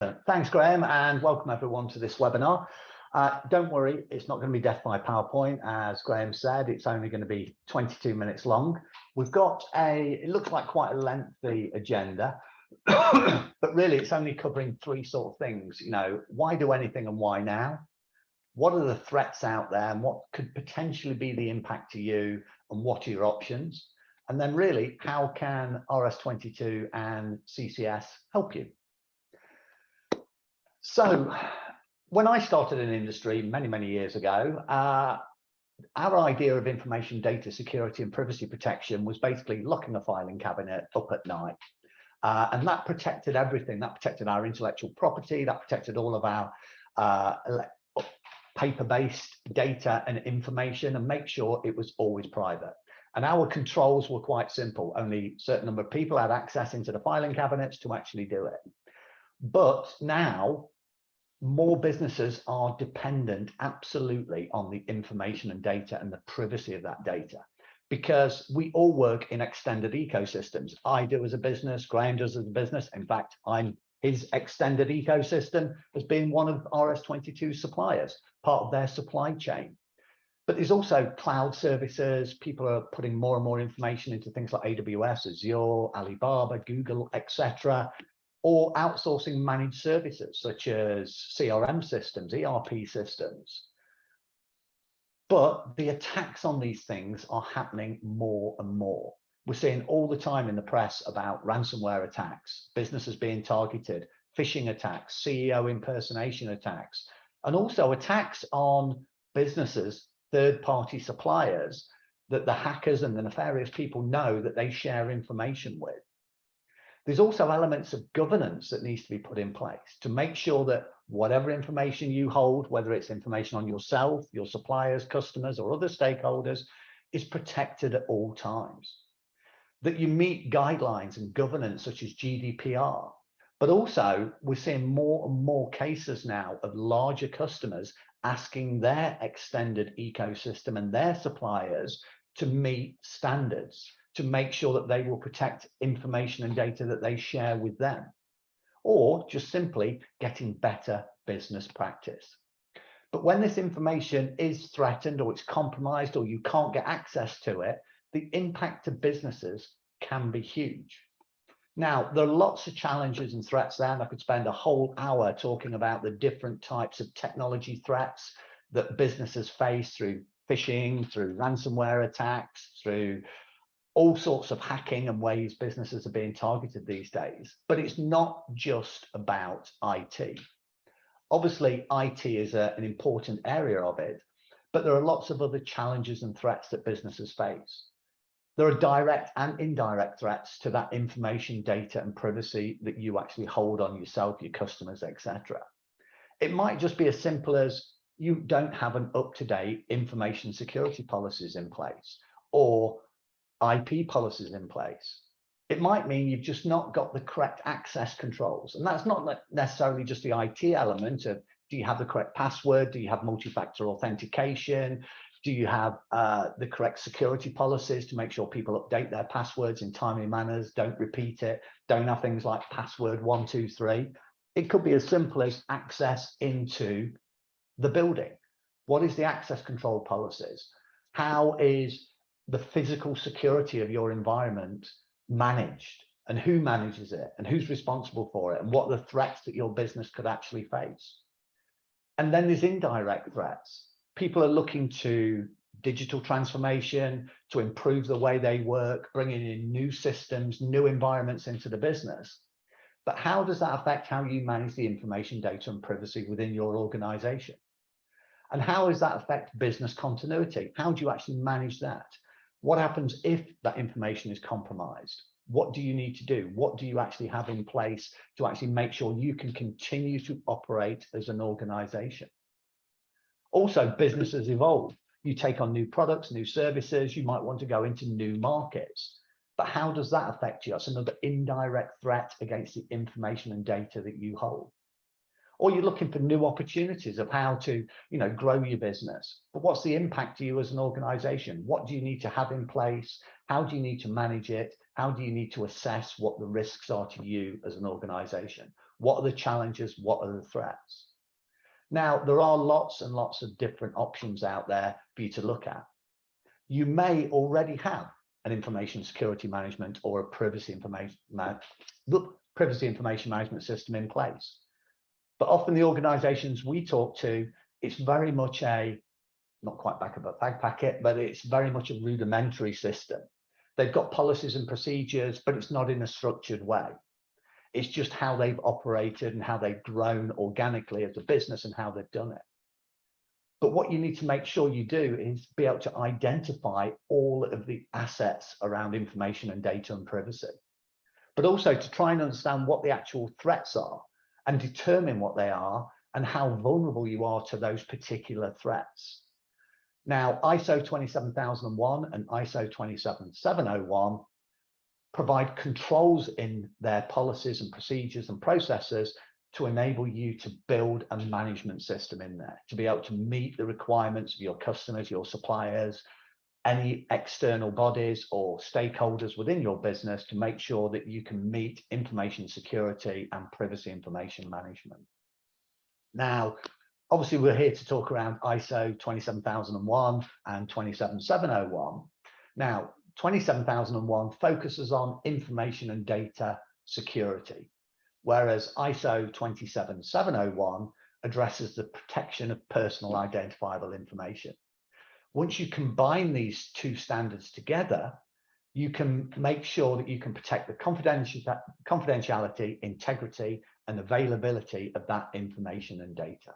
Thanks, Graham, and welcome everyone to this webinar. Don't worry, it's not going to be death by PowerPoint. As Graham said, it's only going to be 22 minutes long. We've got it looks like quite a lengthy agenda, but really it's only covering three sort of things. You know, why do anything and why now? What are the threats out there and what could potentially be the impact to you, and what are your options? And then really, how can RS22 and CCS help you? So when I started in industry many years ago, our idea of information data security and privacy protection was basically locking a filing cabinet up at night. And that protected everything. That protected our intellectual property, that protected all of our paper-based data and information, and make sure it was always private. And our controls were quite simple. Only a certain number of people had access into the filing cabinets to actually do it. But now, more businesses are dependent absolutely on the information and data and the privacy of that data, because we all work in extended ecosystems. I do as a business, Graham does as a business. In fact, his extended ecosystem has been one of RS22 suppliers, part of their supply chain. But there's also cloud services. People are putting more and more information into things like AWS, Azure, Alibaba, Google, etc., or outsourcing managed services such as CRM systems, ERP systems. But the attacks on these things are happening more and more. We're seeing all the time in the press about ransomware attacks, businesses being targeted, phishing attacks, CEO impersonation attacks, and also attacks on businesses, third-party suppliers that the hackers and the nefarious people know that they share information with. There's also elements of governance that needs to be put in place to make sure that whatever information you hold, whether it's information on yourself, your suppliers, customers, or other stakeholders, is protected at all times. That you meet guidelines and governance such as GDPR. But also, we're seeing more and more cases now of larger customers asking their extended ecosystem and their suppliers to meet standards, to make sure that they will protect information and data that they share with them, or just simply getting better business practice. But when this information is threatened or it's compromised or you can't get access to it, the impact to businesses can be huge. Now, there are lots of challenges and threats there, and I could spend a whole hour talking about the different types of technology threats that businesses face through phishing, through ransomware attacks, through all sorts of hacking and ways businesses are being targeted these days. But it's not just about IT. Obviously, IT is an important area of it, but there are lots of other challenges and threats that businesses face. There are direct and indirect threats to that information, data, and privacy that you actually hold on yourself, your customers, etc. It might just be as simple as you don't have an up-to-date information security policies in place, or IP policies in place. It might mean you've just not got the correct access controls. And that's not necessarily just the IT element of, do you have the correct password? Do you have multi-factor authentication? Do you have the correct security policies to make sure people update their passwords in timely manners, don't repeat it, don't have things like password 123? It could be as simple as access into the building. What is the access control policies? How is the physical security of your environment managed, and who manages it, and who's responsible for it, and what are the threats that your business could actually face? And then there's indirect threats. People are looking to digital transformation, to improve the way they work, bringing in new systems, new environments into the business. But how does that affect how you manage the information, data, and privacy within your organization? And how does that affect business continuity? How do you actually manage that? What happens if that information is compromised? What do you need to do? What do you actually have in place to actually make sure you can continue to operate as an organization? Also, businesses evolve. You take on new products, new services. You might want to go into new markets. But how does that affect you? That's another indirect threat against the information and data that you hold. Or you're looking for new opportunities of how to, grow your business. But what's the impact to you as an organization? What do you need to have in place? How do you need to manage it? How do you need to assess what the risks are to you as an organization? What are the challenges? What are the threats? Now, there are lots and lots of different options out there for you to look at. You may already have an information security management or a privacy information management system in place. But often the organizations we talk to, it's very much not quite back of a fag packet, but it's very much a rudimentary system. They've got policies and procedures, but it's not in a structured way. It's just how they've operated and how they've grown organically as a business and how they've done it. But what you need to make sure you do is be able to identify all of the assets around information and data and privacy, but also to try and understand what the actual threats are and determine what they are and how vulnerable you are to those particular threats. Now, ISO 27001 and ISO 27701 provide controls in their policies and procedures and processes to enable you to build a management system in there, to be able to meet the requirements of your customers, your suppliers, any external bodies or stakeholders within your business, to make sure that you can meet information security and privacy information management. Now, obviously, we're here to talk around ISO 27001 and 27701. Now, 27001 focuses on information and data security, whereas ISO 27701 addresses the protection of personal identifiable information. Once you combine these two standards together, you can make sure that you can protect the confidentiality, integrity, and availability of that information and data.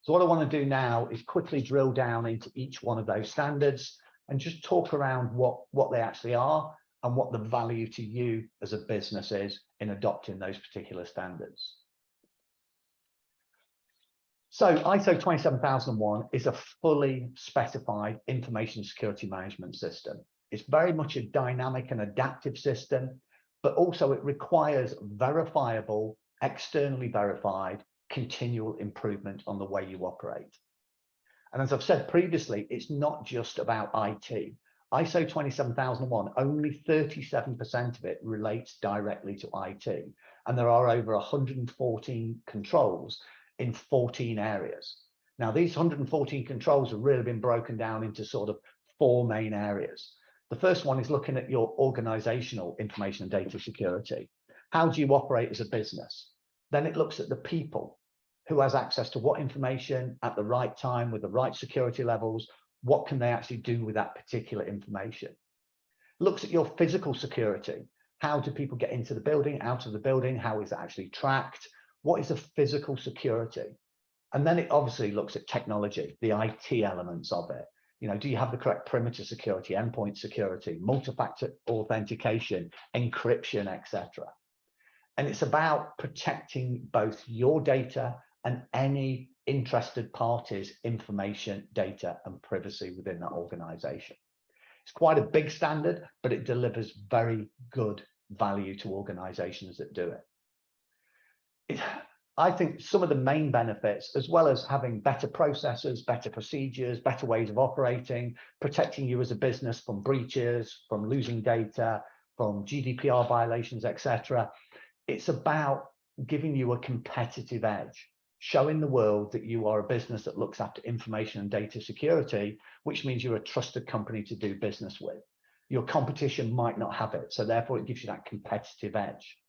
So what I want to do now is quickly drill down into each one of those standards and just talk around what they actually are and what the value to you as a business is in adopting those particular standards. So ISO 27001 is a fully specified information security management system. It's very much a dynamic and adaptive system, but also it requires verifiable, externally verified, continual improvement on the way you operate. And as I've said previously, it's not just about IT. ISO 27001, only 37% of it relates directly to IT. And there are over 114 controls in 14 areas. Now, these 114 controls have really been broken down into sort of 4 main areas. The first one is looking at your organizational information and data security. How do you operate as a business? Then it looks at the people, who has access to what information at the right time with the right security levels. What can they actually do with that particular information? It looks at your physical security. How do people get into the building, out of the building? How is it actually tracked? What is the physical security? And then it obviously looks at technology, the IT elements of it. You know, do you have the correct perimeter security, endpoint security, multi-factor authentication, encryption, etc. And it's about protecting both your data and any interested parties' information, data, and privacy within that organization. It's quite a big standard, but it delivers very good value to organizations that do it. I think some of the main benefits, as well as having better processes, better procedures, better ways of operating, protecting you as a business from breaches, from losing data, from GDPR violations, etc. It's about giving you a competitive edge, showing the world that you are a business that looks after information and data security, which means you're a trusted company to do business with. Your competition might not have it, so therefore it gives you that competitive edge.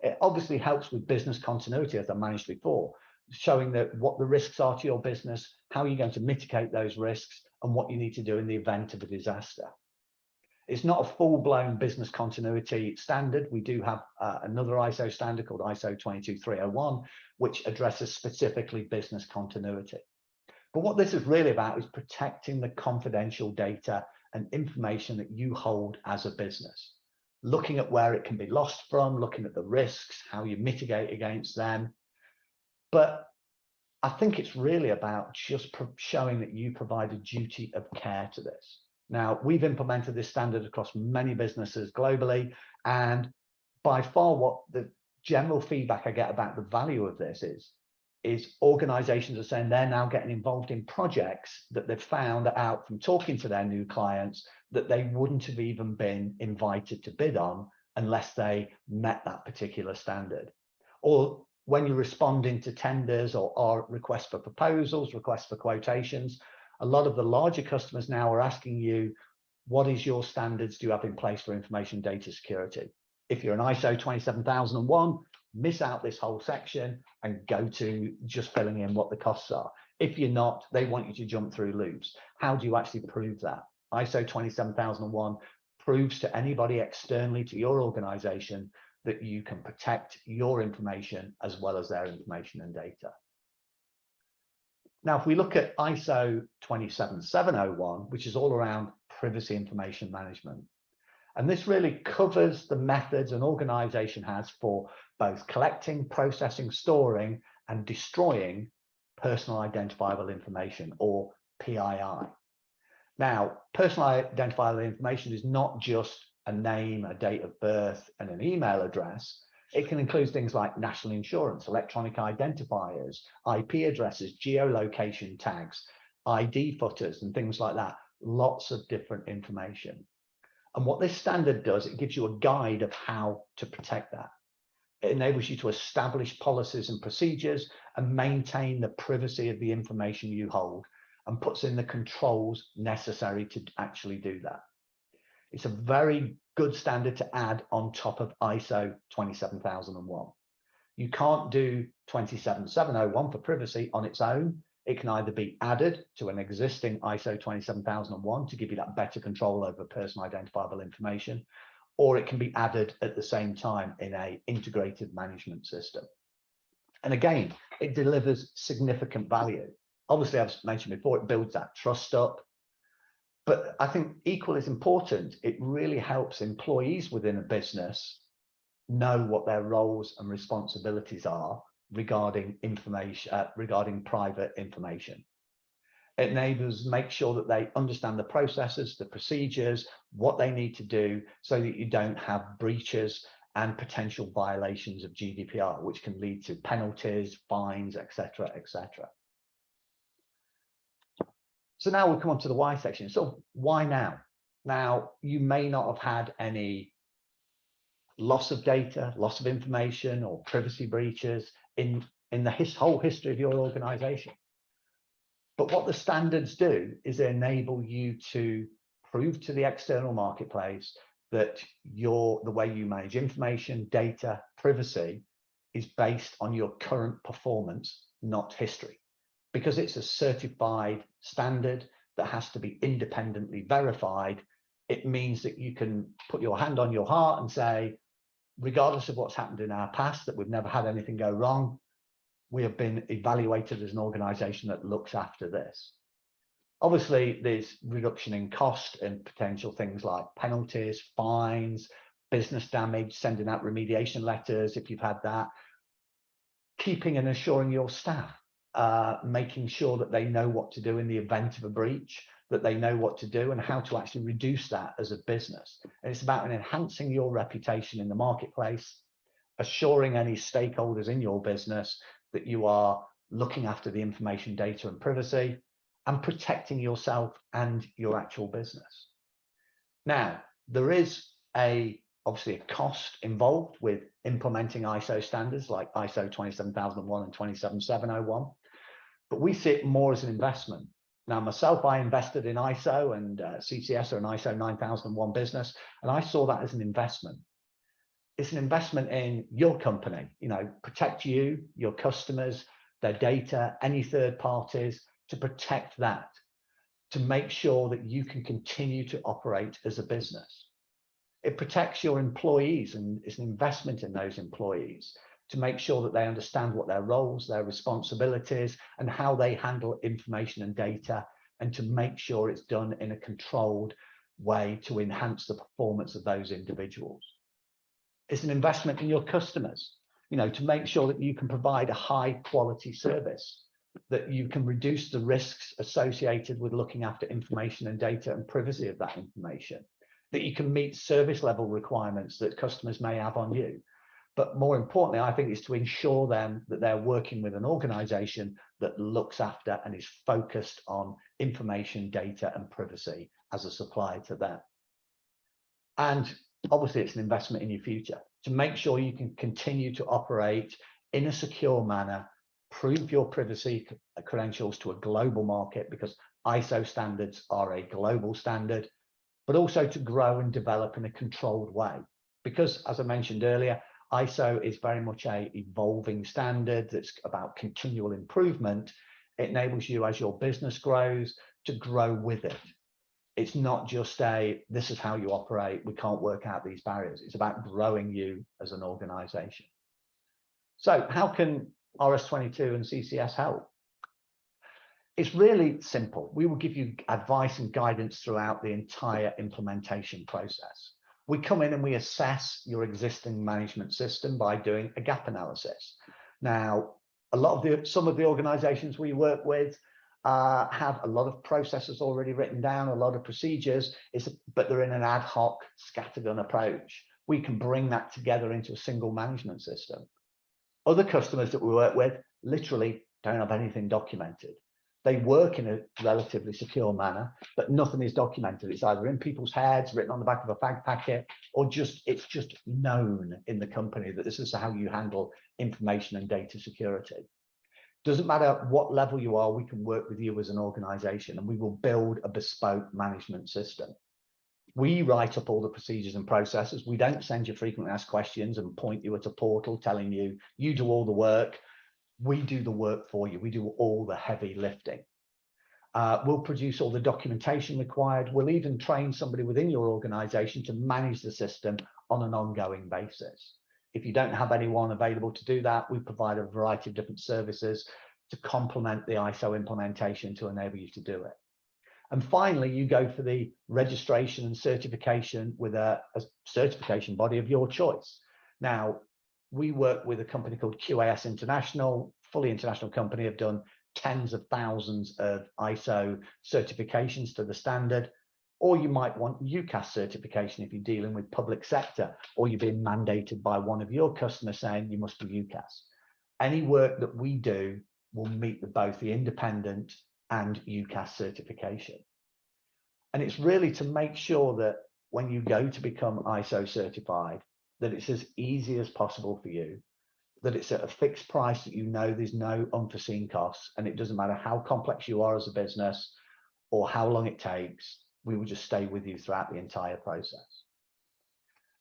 It obviously helps with business continuity, as I managed before, showing that what the risks are to your business, how you're going to mitigate those risks, and what you need to do in the event of a disaster. It's not a full-blown business continuity standard. We do have another ISO standard called ISO 22301, which addresses specifically business continuity. But what this is really about is protecting the confidential data and information that you hold as a business, looking at where it can be lost from, looking at the risks, how you mitigate against them. But I think it's really about just showing that you provide a duty of care to this. Now, we've implemented this standard across many businesses globally, and by far what the general feedback I get about the value of this is organizations are saying they're now getting involved in projects that they've found out from talking to their new clients that they wouldn't have even been invited to bid on unless they met that particular standard. Or when you're responding to tenders or requests for proposals, requests for quotations, a lot of the larger customers now are asking you, what is your standards do you have in place for information data security? If you're an ISO 27001, miss out this whole section and go to just filling in what the costs are. If you're not, they want you to jump through loops. How do you actually prove that? ISO 27001 proves to anybody externally to your organization that you can protect your information as well as their information and data. Now, if we look at ISO 27701, which is all around privacy information management, and this really covers the methods an organization has for both collecting, processing, storing, and destroying personal identifiable information, or PII. Now, personal identifiable information is not just a name, a date of birth, and an email address. It can include things like national insurance, electronic identifiers, IP addresses, geolocation tags, ID footers, and things like that. Lots of different information. And what this standard does, it gives you a guide of how to protect that. It enables you to establish policies and procedures and maintain the privacy of the information you hold, and puts in the controls necessary to actually do that. It's a very good standard to add on top of ISO 27001. You can't do 27701 for privacy on its own. It can either be added to an existing ISO 27001 to give you that better control over personal identifiable information, or it can be added at the same time in an integrated management system. And again, it delivers significant value. Obviously, I've mentioned before, it builds that trust up. But I think equally as important, it really helps employees within a business know what their roles and responsibilities are regarding information, regarding private information. It enables make sure that they understand the processes, the procedures, what they need to do, so that you don't have breaches and potential violations of GDPR, which can lead to penalties, fines, etc., etc. So now we'll come on to the why section. So why now? Now, you may not have had any loss of data, loss of information, or privacy breaches in the whole history of your organization. But what the standards do is they enable you to prove to the external marketplace that the way you manage information, data, privacy is based on your current performance, not history. Because it's a certified standard that has to be independently verified, it means that you can put your hand on your heart and say, regardless of what's happened in our past, that we've never had anything go wrong, we have been evaluated as an organization that looks after this. Obviously, there's reduction in cost and potential things like penalties, fines, business damage, sending out remediation letters if you've had that, keeping and assuring your staff, making sure that they know what to do in the event of a breach, that they know what to do and how to actually reduce that as a business. And it's about enhancing your reputation in the marketplace, assuring any stakeholders in your business that you are looking after the information, data, and privacy, and protecting yourself and your actual business. Now, there is obviously a cost involved with implementing ISO standards like ISO 27001 and 27701, but we see it more as an investment. Now, myself, I invested in ISO, and CCS are an ISO 9001 business, and I saw that as an investment. It's an investment in your company, protect you, your customers, their data, any third parties, to protect that, to make sure that you can continue to operate as a business. It protects your employees, and it's an investment in those employees to make sure that they understand what their roles, their responsibilities, and how they handle information and data, and to make sure it's done in a controlled way to enhance the performance of those individuals. It's an investment in your customers, to make sure that you can provide a high quality service, that you can reduce the risks associated with looking after information and data and privacy of that information, that you can meet service level requirements that customers may have on you. But more importantly, I think, is to ensure them that they're working with an organization that looks after and is focused on information, data, and privacy as a supplier to them. And obviously, it's an investment in your future to make sure you can continue to operate in a secure manner, prove your privacy credentials to a global market, because ISO standards are a global standard, but also to grow and develop in a controlled way. Because, as I mentioned earlier, ISO is very much a evolving standard that's about continual improvement. It enables you, as your business grows, to grow with it. It's not just this is how you operate, we can't work out these barriers. It's about growing you as an organization. So how can RS22 and CCS help? It's really simple. We will give you advice and guidance throughout the entire implementation process. We come in and we assess your existing management system by doing a gap analysis. Now, some of the organizations we work with have a lot of processes already written down, a lot of procedures, but they're in an ad hoc, scattergun approach. We can bring that together into a single management system. Other customers that we work with literally don't have anything documented. They work in a relatively secure manner, but nothing is documented. It's either in people's heads, written on the back of a fag packet, or it's just known in the company that this is how you handle information and data security. Doesn't matter what level you are, we can work with you as an organization, and we will build a bespoke management system. We write up all the procedures and processes. We don't send you frequently asked questions and point you at a portal telling you, you do all the work. We do the work for you. We do all the heavy lifting. We'll produce all the documentation required. We'll even train somebody within your organization to manage the system on an ongoing basis. If you don't have anyone available to do that, we provide a variety of different services to complement the ISO implementation to enable you to do it. And finally, you go for the registration and certification with a certification body of your choice. Now, we work with a company called QAS International, fully international company, have done tens of thousands of ISO certifications to the standard. Or you might want UCAS certification if you're dealing with public sector, or you're being mandated by one of your customers saying you must be UCAS. Any work that we do will meet both the independent and UCAS certification. And it's really to make sure that when you go to become ISO certified, that it's as easy as possible for you, that it's at a fixed price, that you know there's no unforeseen costs, and it doesn't matter how complex you are as a business or how long it takes, we will just stay with you throughout the entire process.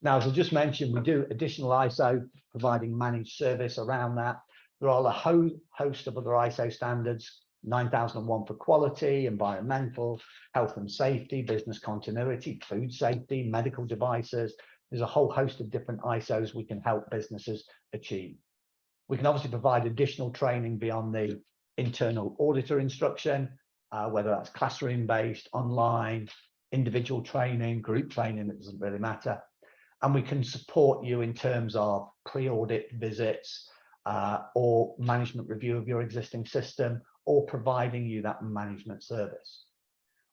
Now, as I just mentioned, we do additional ISO, providing managed service around that. There are a host of other ISO standards, 9001 for quality, environmental, health and safety, business continuity, food safety, medical devices. There's a whole host of different ISOs we can help businesses achieve. We can obviously provide additional training beyond the internal auditor instruction, whether that's classroom-based, online, individual training, group training, it doesn't really matter. And we can support you in terms of pre-audit visits or management review of your existing system, or providing you that management service.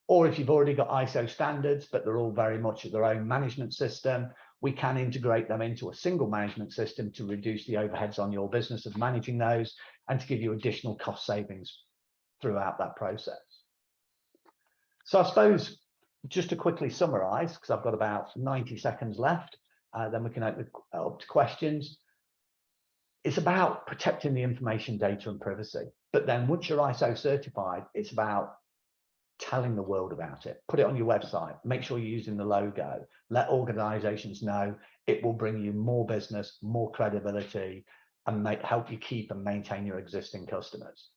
Or if you've already got ISO standards, but they're all very much their own management system, we can integrate them into a single management system to reduce the overheads on your business of managing those and to give you additional cost savings throughout that process. So I suppose just to quickly summarize, because I've got about 90 seconds left, then we can open up to questions. It's about protecting the information, data and privacy. But then once you're ISO certified, it's about telling the world about it. Put it on your website, make sure you're using the logo, let organizations know. It will bring you more business, more credibility, and help you keep and maintain your existing customers.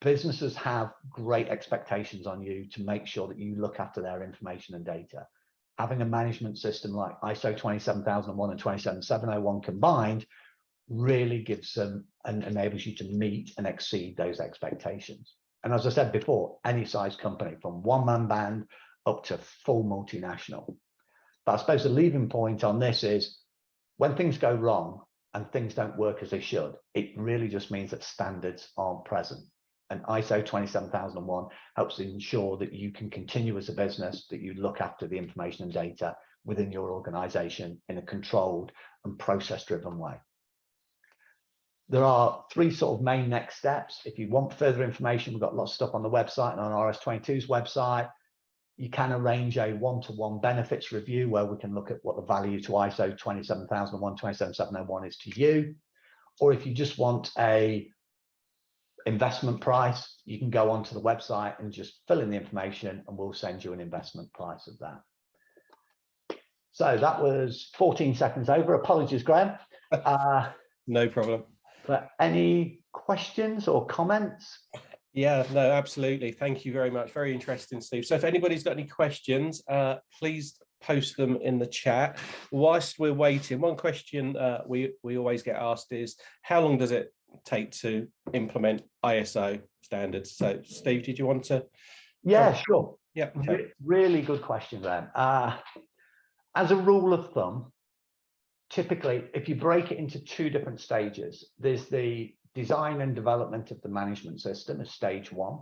Businesses have great expectations on you to make sure that you look after their information and data. Having a management system like ISO 27001 and 27701 combined really gives them and enables you to meet and exceed those expectations. And as I said before, any size company from one-man band up to full multinational. But I suppose the leaving point on this is when things go wrong and things don't work as they should, it really just means that standards aren't present. And ISO 27001 helps ensure that you can continue as a business, that you look after the information and data within your organization in a controlled and process-driven way. There are 3 sort of main next steps. If you want further information, we've got lots of stuff on the website and on RS22's website. You can arrange a one-to-one benefits review where we can look at what the value to ISO 27001, 27701 is to you. Or if you just want a investment price, you can go onto the website and just fill in the information and we'll send you an investment price of that. So that was 14 seconds over. Apologies, Graham. No problem. But any questions or comments? Yeah, no, absolutely. Thank you very much. Very interesting, Steve. So if anybody's got any questions, please post them in the chat. Whilst we're waiting, one question we always get asked is, how long does it take to implement ISO standards? So Steve, did you want to? Yeah, sure. Yeah. Okay. Really good question, then. As a rule of thumb, typically, if you break it into 2 different stages, there's the design and development of the management system as stage 1.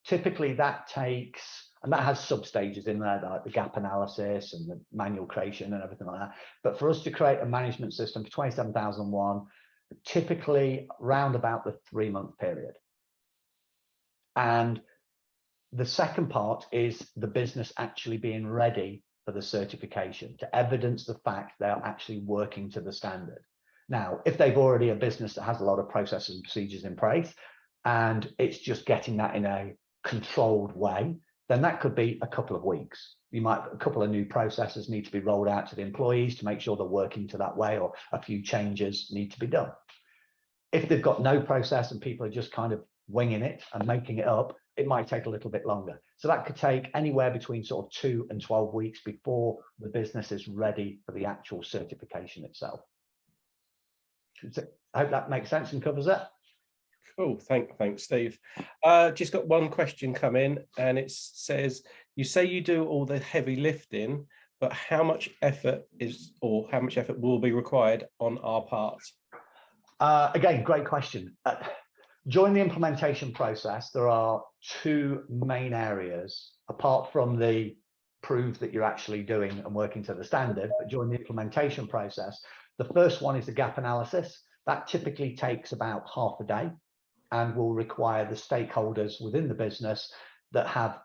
Typically that takes, and that has sub-stages in there, like the gap analysis and the manual creation and everything like that. But for us to create a management system for 27001, typically round about the 3-month period. And the second part is the business actually being ready for the certification to evidence the fact they're actually working to the standard. Now, if they've already a business that has a lot of processes and procedures in place, and it's just getting that in a controlled way, then that could be a couple of weeks. A couple of new processes need to be rolled out to the employees to make sure they're working to that way, or a few changes need to be done. If they've got no process and people are just kind of winging it and making it up, it might take a little bit longer. So that could take anywhere between sort of 2 and 12 weeks before the business is ready for the actual certification itself. I hope that makes sense and covers it. Cool. Thanks, Steve. Just got one question come in, and it says, you say you do all the heavy lifting, but how much effort will be required on our part? Again, great question. During the implementation process, there are 2 main areas, apart from the prove that you're actually doing and working to the standard. But during the implementation process, the first one is the gap analysis. That typically takes about half a day and will require the stakeholders within the business that have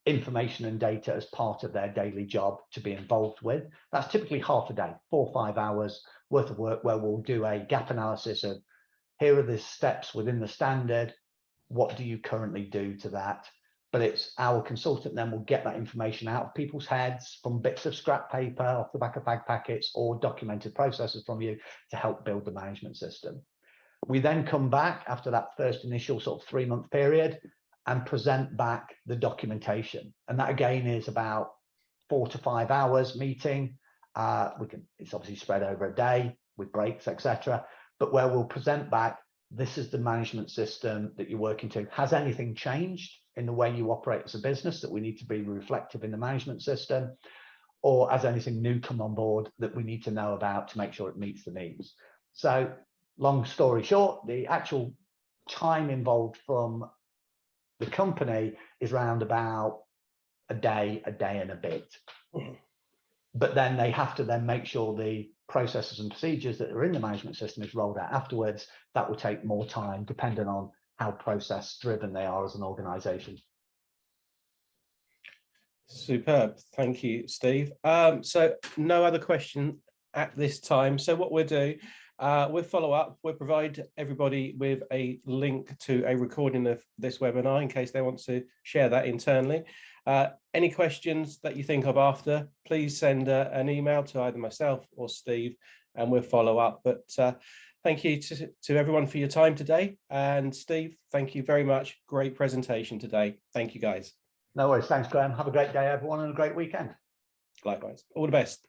information and data as part of their daily job to be involved with. That's typically half a day, 4 or 5 hours worth of work, where we'll do a gap analysis of, here are the steps within the standard, what do you currently do to that? But it's our consultant then will get that information out of people's heads from bits of scrap paper off the back of fag packets or documented processes from you to help build the management system. We then come back after that first initial sort of 3-month period and present back the documentation. And that again is about 4 to 5 hours meeting. It's obviously spread over a day with breaks, etc. But where we'll present back, this is the management system that you're working to. Has anything changed in the way you operate as a business that we need to be reflective in the management system? Or has anything new come on board that we need to know about to make sure it meets the needs? So long story short, the actual time involved from the company is around about a day and a bit. But then they have to then make sure the processes and procedures that are in the management system is rolled out afterwards. That will take more time depending on how process driven they are as an organization. Superb. Thank you, Steve. So no other question at this time. So what we'll do, we'll follow up. We'll provide everybody with a link to a recording of this webinar in case they want to share that internally. Any questions that you think of after, please send an email to either myself or Steve and we'll follow up. But thank you to everyone for your time today. And Steve, thank you very much. Great presentation today. Thank you, guys. No worries. Thanks, Graham. Have a great day, everyone, and a great weekend. Likewise. All the best.